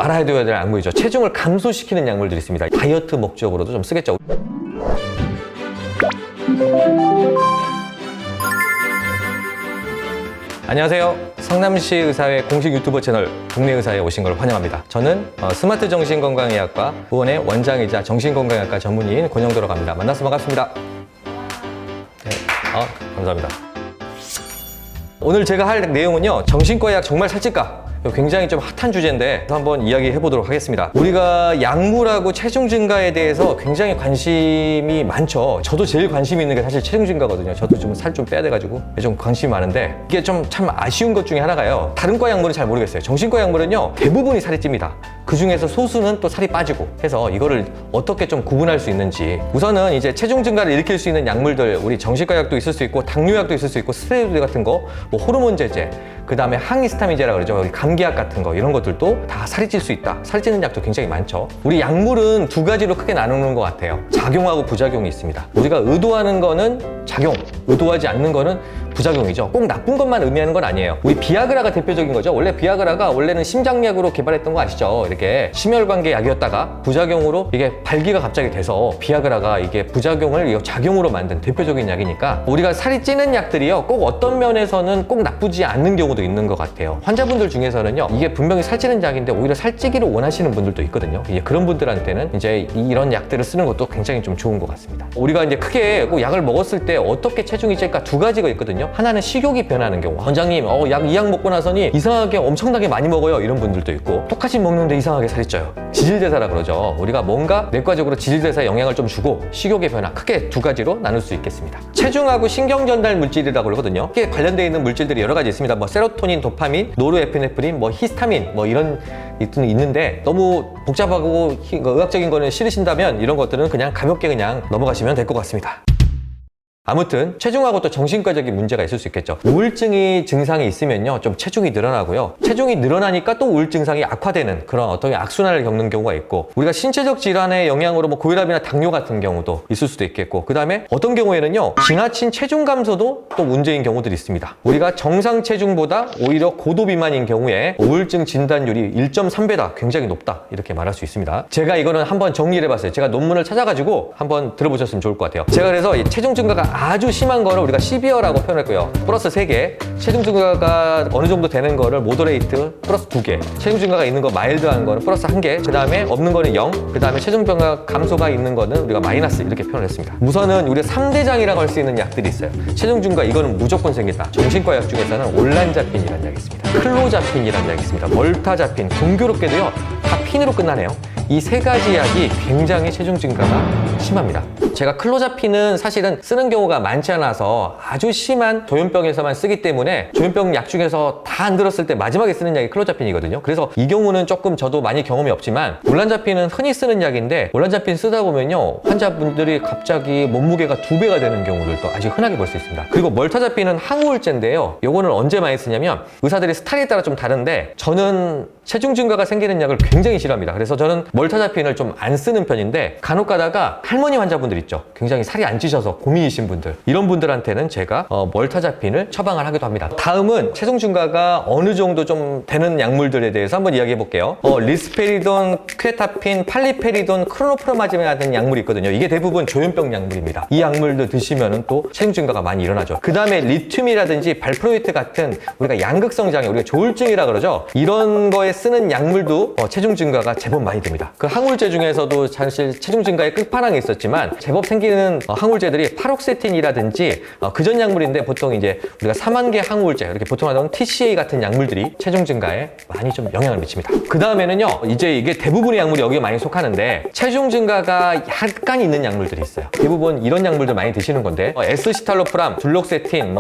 꼭 알아야 될 약물이죠. 체중을 감소시키는 약물들이 있습니다. 다이어트 목적으로도 좀 쓰겠죠. 안녕하세요. 성남시 의사회 공식 유튜버 채널 동네의사에 오신 걸 환영합니다. 저는 스마트 정신건강의학과 의원의 원장이자 정신건강의학과 전문의인 권영도라고 합니다. 만나서 반갑습니다. 네, 감사합니다. 오늘 제가 할 내용은요, 정신과의학 정말 살찔까? 굉장히 좀 핫한 주제인데 한번 이야기해 보도록 하겠습니다. 우리가 약물하고 체중 증가에 대해서 굉장히 관심이 많죠. 저도 제일 관심이 있는 게 사실 체중 증가거든요. 저도 좀 살 좀 빼야 돼가지고 좀 관심이 많은데, 이게 좀 참 아쉬운 것 중에 하나가요, 다른 과 약물은 잘 모르겠어요. 정신과 약물은요 대부분이 살이 찝니다. 그 중에서 소수는 또 살이 빠지고 해서 이거를 어떻게 좀 구분할 수 있는지, 우선은 이제 체중 증가를 일으킬 수 있는 약물들, 우리 정신과 약도 있을 수 있고 당뇨약도 있을 수 있고 스테로이드 같은 거, 뭐 호르몬 제제, 그 다음에 항히스타민제라 그러죠. 감기약 같은 거, 이런 것들도 다 살이 찔 수 있다. 살이 찌는 약도 굉장히 많죠. 우리 약물은 두 가지로 크게 나누는 것 같아요. 작용하고 부작용이 있습니다. 우리가 의도하는 거는 작용, 의도하지 않는 거는 부작용이죠. 꼭 나쁜 것만 의미하는 건 아니에요. 우리 비아그라가 대표적인 거죠. 원래 비아그라가 원래는 심장약으로 개발했던 거 아시죠? 이렇게 심혈관계 약이었다가 부작용으로 이게 발기가 갑자기 돼서 비아그라가 이게 부작용을 작용으로 만든 대표적인 약이니까, 우리가 살이 찌는 약들이요 꼭 어떤 면에서는 꼭 나쁘지 않는 경우도 있는 것 같아요. 환자분들 중에서는요, 이게 분명히 살찌는 약인데 오히려 살찌기를 원하시는 분들도 있거든요. 이제 그런 분들한테는 이제 이런 약들을 쓰는 것도 굉장히 좀 좋은 것 같습니다. 우리가 이제 크게 꼭 약을 먹었을 때 어떻게 체중이 찔까 두 가지가 있거든요. 하나는 식욕이 변하는 경우. 원장님, 이 약 먹고 나서니 이상하게 엄청나게 많이 먹어요, 이런 분들도 있고, 똑같이 먹는데 이상하게 살이 쪄요. 지질대사라 그러죠. 우리가 뭔가 내과적으로 지질대사에 영향을 좀 주고 식욕의 변화, 크게 두 가지로 나눌 수 있겠습니다. 체중하고 신경전달 물질이라고 그러거든요. 이게 관련되어 있는 물질들이 여러 가지 있습니다. 뭐 세로토닌, 도파민, 노르에피네프린, 뭐 히스타민, 뭐 이런 있는데, 너무 복잡하고 의학적인 거는 싫으신다면 이런 것들은 그냥 가볍게 그냥 넘어가시면 될 것 같습니다. 아무튼 체중하고 또 정신과적인 문제가 있을 수 있겠죠. 우울증이 증상이 있으면요 좀 체중이 늘어나고요, 체중이 늘어나니까 또 우울 증상이 악화되는 그런 어떤 악순환을 겪는 경우가 있고, 우리가 신체적 질환의 영향으로 뭐 고혈압이나 당뇨 같은 경우도 있을 수도 있겠고, 그 다음에 어떤 경우에는요 지나친 체중 감소도 또 문제인 경우들이 있습니다. 우리가 정상 체중보다 오히려 고도 비만인 경우에 우울증 진단율이 1.3배다, 굉장히 높다, 이렇게 말할 수 있습니다. 제가 이거는 한번 정리를 해봤어요. 제가 논문을 찾아가지고 한번 들어보셨으면 좋을 것 같아요. 제가 그래서 이 체중 증가가 아주 심한 거를 우리가 시비어라고 표현했고요, 플러스 3개, 체중 증가가 어느 정도 되는 거를 모더레이트 플러스 2개, 체중 증가가 있는 거 마일드한 거는 플러스 1개, 그 다음에 없는 거는 0, 그 다음에 체중 증가 감소가 있는 거는 우리가 마이너스, 이렇게 표현했습니다. 우선은 우리가 3대장이라고 할 수 있는 약들이 있어요. 체중 증가 이거는 무조건 생긴다. 정신과 약 중에서는 올란자핀이라는 약이 있습니다. 클로자핀이라는 약이 있습니다. 멀타자핀, 공교롭게도요 다 핀으로 끝나네요. 이 세 가지 약이 굉장히 체중 증가가 심합니다. 제가 클로자핀은 사실은 쓰는 경우가 많지 않아서 아주 심한 조현병에서만 쓰기 때문에, 조현병 약 중에서 다 안 들었을 때 마지막에 쓰는 약이 클로자핀이거든요. 그래서 이 경우는 조금 저도 많이 경험이 없지만, 올란자핀은 흔히 쓰는 약인데, 올란자핀 쓰다 보면요 환자분들이 갑자기 몸무게가 2배가 되는 경우들도 아주 흔하게 볼 수 있습니다. 그리고 멀타자핀은 항우울제인데요, 요거는 언제 많이 쓰냐면 의사들이 스타일에 따라 좀 다른데, 저는 체중 증가가 생기는 약을 굉장히 싫어합니다. 그래서 저는 멀타자핀을 좀 안 쓰는 편인데, 간혹 가다가 할머니 환자분들 있죠, 굉장히 살이 안 찌셔서 고민이신 분들, 이런 분들한테는 제가 멀타자핀을 처방을 하기도 합니다. 다음은 체중 증가가 어느 정도 좀 되는 약물들에 대해서 한번 이야기해 볼게요. 리스페리돈, 크레타핀, 팔리페리돈, 크로노프로마진 같은 약물이 있거든요. 이게 대부분 조현병 약물입니다. 이 약물들 드시면은 또 체중 증가가 많이 일어나죠. 그 다음에 리튬이라든지 발프로이트 같은 우리가 양극성 장애, 우리가 조울증이라 그러죠, 이런 거에 쓰는 약물도 체중 증가가 제법 많이 됩니다. 그 항우울제 중에서도 사실 체중 증가의 끝판왕에 있었지만, 제법 생기는 항우울제들이 파록세틴이라든지 그전 약물인데, 보통 이제 우리가 4만 개 항우울제, 이렇게 보통 하던 TCA 같은 약물들이 체중 증가에 많이 좀 영향을 미칩니다. 그 다음에는요, 이제 이게 대부분의 약물이 여기에 많이 속하는데, 체중 증가가 약간 있는 약물들이 있어요. 대부분 이런 약물들 많이 드시는 건데, 에스시탈로프람, 둘록세틴,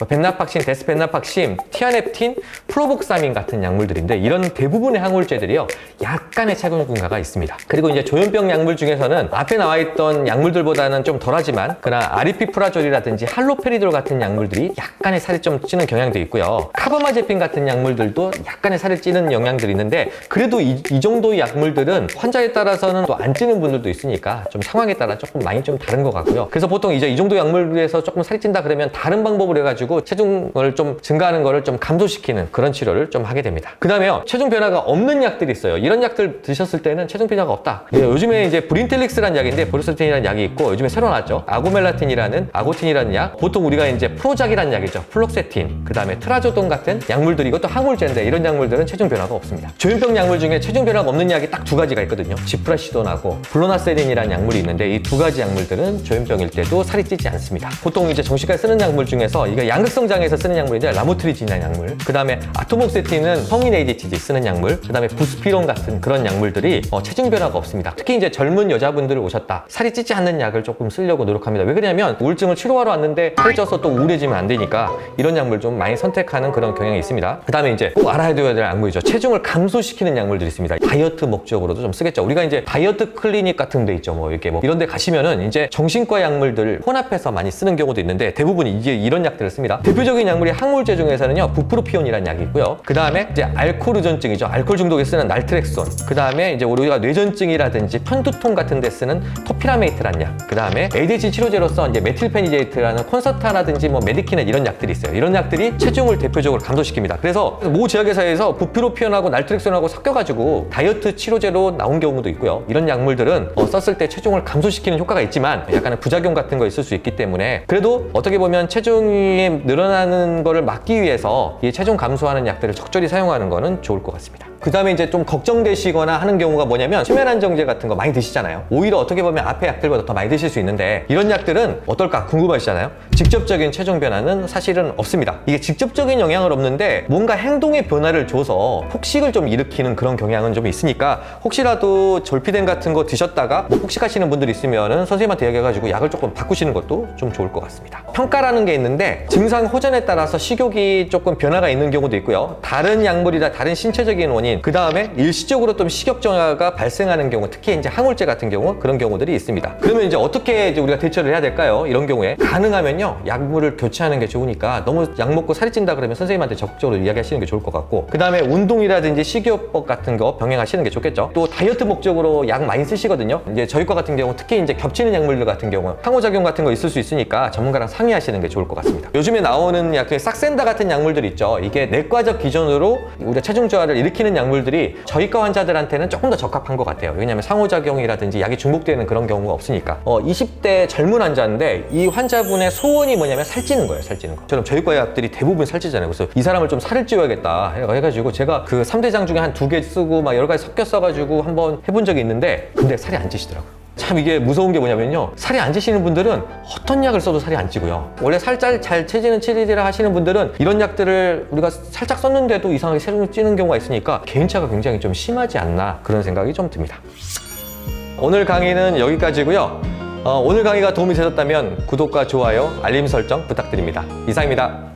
벤나팍신, 데스펜나팍신, 티아넵틴, 프로복사민 같은 약물들인데, 이런 대부분의 항우울제들이요 약간의 체중 증가가 있습니다. 그리고 이제 조현병 약물 중에서는 앞에 나와 있던 그런 약물들보다는 좀 덜하지만 그러나 아리피프라졸이라든지 할로페리돌 같은 약물들이 약간의 살이 좀 찌는 경향도 있고요. 카바마제핀 같은 약물들도 약간의 살이 찌는 영향들이 있는데 그래도 이 정도의 약물들은 환자에 따라서는 또 안 찌는 분들도 있으니까 좀 상황에 따라 조금 많이 좀 다른 것 같고요. 그래서 보통 이제 이 정도 약물에서 조금 살이 찐다 그러면 다른 방법을 해가지고 체중을 좀 증가하는 거를 좀 감소시키는 그런 치료를 좀 하게 됩니다. 그 다음에요, 체중 변화가 없는 약들이 있어요. 이런 약들 드셨을 때는 체중 변화가 없다. 요즘에 이제 브린텔릭스라는 약인데 보르스틴이라는 약이 있고 요즘에 새로 나왔죠. 아고틴이라는 약. 보통 우리가 이제 프로작이라는 약이죠. 플록세틴, 그 다음에 트라조돈 같은 약물들이 이것도 항우울제인데 이런 약물들은 체중 변화가 없습니다. 조현병 약물 중에 체중 변화가 없는 약이 딱 두 가지가 있거든요. 지프라시돈하고 블로나세린이라는 약물이 있는데 이 두 가지 약물들은 조현병일 때도 살이 찌지 않습니다. 보통 이제 정신과에 쓰는 약물 중에서 이게 양극성 장애에서 쓰는 약물인데 라모트리진이라는 약물, 그 다음에 아토목세틴은 성인 ADHD 쓰는 약물, 그 다음에 부스피론 같은 그런 약물들이 체중 변화가 없습니다. 특히 이제 젊은 여자분들 오셨다, 살이 찌지 않는 약을 조금 쓰려고 노력합니다. 왜 그러냐면 우울증을 치료하러 왔는데 살이 쪄서 또 우울해지면 안 되니까 이런 약물 좀 많이 선택하는 그런 경향이 있습니다. 그 다음에 이제 꼭 알아야 될 약물이죠. 체중을 감소시키는 약물들이 있습니다. 다이어트 목적으로도 좀 쓰겠죠. 우리가 이제 다이어트 클리닉 같은 데 있죠. 이런 데 가시면은 이제 정신과 약물들 혼합해서 많이 쓰는 경우도 있는데 대부분이 이제 이런 약들을 씁니다. 대표적인 약물이 항우울제 중에서는요, 부프로피온이라는 약이 있고요. 그 다음에 이제 알코올 의존증이죠. 알코올 중독에 쓰는 날트렉손. 그 다음에 이제 우리가 뇌전증이라든지 편두통 같은 데 쓰는 토피라메이트라는 약. 그 다음에 ADHD 치료제로서 이제 메틸페니데이트라는 콘서타라든지 메디키넷 이런 약들이 있어요. 이런 약들이 체중을 대표적으로 감소시킵니다. 그래서 모 제약회사에서 부피로피온하고 날트렉손하고 섞여가지고 다이어트 치료제로 나온 경우도 있고요. 이런 약물들은 썼을 때 체중을 감소시키는 효과가 있지만 약간의 부작용 같은 거 있을 수 있기 때문에 그래도 어떻게 보면 체중이 늘어나는 거를 막기 위해서 이 체중 감소하는 약들을 적절히 사용하는 거는 좋을 것 같습니다. 그 다음에 이제 좀 걱정되시거나 하는 경우가 뭐냐면 수면안정제 같은 거 많이 드시잖아요. 오히려 어떻게 보면 앞에 약들보다 더 많이 드실 수 있는데 이런 약들은 어떨까 궁금하시잖아요. 직접적인 체중 변화는 사실은 없습니다. 이게 직접적인 영향은 없는데 뭔가 행동의 변화를 줘서 폭식을 좀 일으키는 그런 경향은 좀 있으니까 혹시라도 졸피뎀 같은 거 드셨다가 폭식하시는 분들이 있으면은 선생님한테 얘기해가지고 약을 조금 바꾸시는 것도 좀 좋을 것 같습니다. 평가라는 게 있는데 증상 호전에 따라서 식욕이 조금 변화가 있는 경우도 있고요. 다른 약물이나 다른 신체적인 원인, 그 다음에 일시적으로 좀 식욕 정화가 발생하는 경우, 특히 이제 항우울제 같은 경우 그런 경우들이 있습니다. 그러면 이제 어떻게 이제 우리가 대처를 해야 될까요? 이런 경우에 가능하면요, 약물을 교체하는 게 좋으니까 너무 약 먹고 살이 찐다 그러면 선생님한테 적극적으로 이야기하시는 게 좋을 것 같고, 그 다음에 운동이라든지 식이요법 같은 거 병행하시는 게 좋겠죠. 또 다이어트 목적으로 약 많이 쓰시거든요. 이제 저희과 같은 경우 특히 이제 겹치는 약물들 같은 경우 상호작용 같은 거 있을 수 있으니까 전문가랑 상의하시는 게 좋을 것 같습니다. 요즘에 나오는 약, 싹센다 같은 약물들 있죠. 이게 내과적 기준으로 우리가 체중 저하를 일으키는 약물들이 저희과 환자들한테는 조금 더 적합한 것 같아요. 왜냐하면 상호작용이라든지 약이 중복되는 그런 경우가 없으니까. 20대 젊은 환자인데 이 환자분의 소원이 뭐냐면 살찌는 거예요. 살찌는 거. 저는 저희과 약들이 대부분 살찌잖아요. 그래서 이 사람을 좀 살을 찌워야겠다 해가지고 제가 그 3대장 중에 한 2개 쓰고 막 여러 가지 섞여 써가지고 한번 해본 적이 있는데 근데 살이 안 찌시더라고요. 참 이게 무서운 게 뭐냐면요, 살이 안 찌시는 분들은 어떤 약을 써도 살이 안 찌고요. 원래 살짝 잘 체지는 체질이라 하시는 분들은 이런 약들을 우리가 살짝 썼는데도 이상하게 체중이 찌는 경우가 있으니까 개인차가 굉장히 좀 심하지 않나 그런 생각이 좀 듭니다. 오늘 강의는 여기까지고요. 오늘 강의가 도움이 되셨다면 구독과 좋아요, 알림 설정 부탁드립니다. 이상입니다.